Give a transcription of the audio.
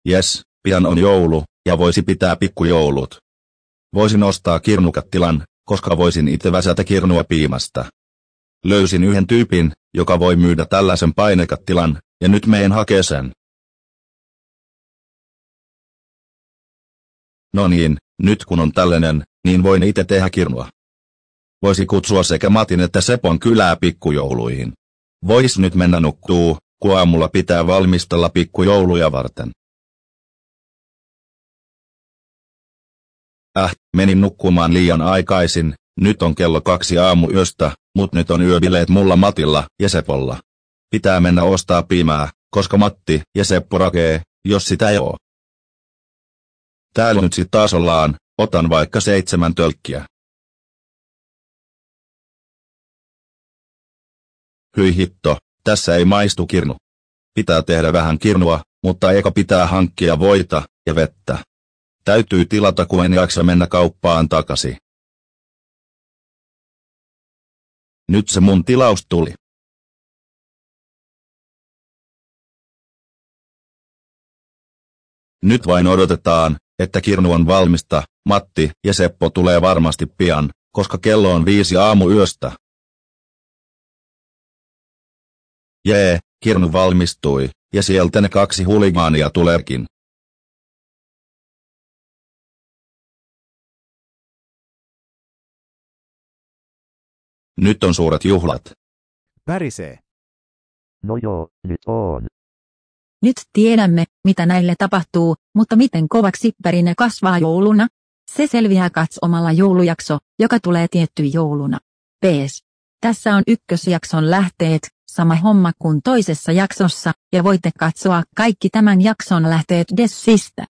Jes, pian on joulu, ja voisi pitää pikkujoulut. Voisin ostaa kirnukattilan, koska voisin itse väsätä kirnua piimästä. Löysin yhden tyypin, joka voi myydä tällaisen painekattilan, ja nyt meen hakee sen. No niin, nyt kun on tällainen, niin voin itse tehdä kirnua. Voisi kutsua sekä Matin että Sepon kylää pikkujouluihin. Vois nyt mennä nukkuu, kun aamulla pitää valmistella pikkujouluja varten. Menin nukkumaan liian aikaisin, nyt on kello 2 aamuyöstä, mut nyt on yöbileet mulla Matilla ja Sepolla. Pitää mennä ostaa piimää, koska Matti ja Seppo rakee, jos sitä ei oo. Täällä nyt sit taas ollaan, otan vaikka 7 tölkkiä. Hyi hitto, tässä ei maistu kirnu. Pitää tehdä vähän kirnua, mutta eka pitää hankkia voita ja vettä. Täytyy tilata, kun en jaksa mennä kauppaan takaisin. Nyt se mun tilaus tuli. Nyt vain odotetaan, että kirnu on valmista. Matti ja Seppo tulee varmasti pian, koska kello on 5 aamuyöstä. Jee, kirnu valmistui, ja sieltä ne 2 huligaania tuleekin. Nyt on suuret juhlat. Pärisee. No joo, nyt on. Nyt tiedämme, mitä näille tapahtuu, mutta miten kovaksi pärinä kasvaa jouluna? Se selviää katsomalla joulujakso, joka tulee tietty jouluna. PS. Tässä on ykkösjakson lähteet, sama homma kuin toisessa jaksossa, ja voitte katsoa kaikki tämän jakson lähteet Dessistä.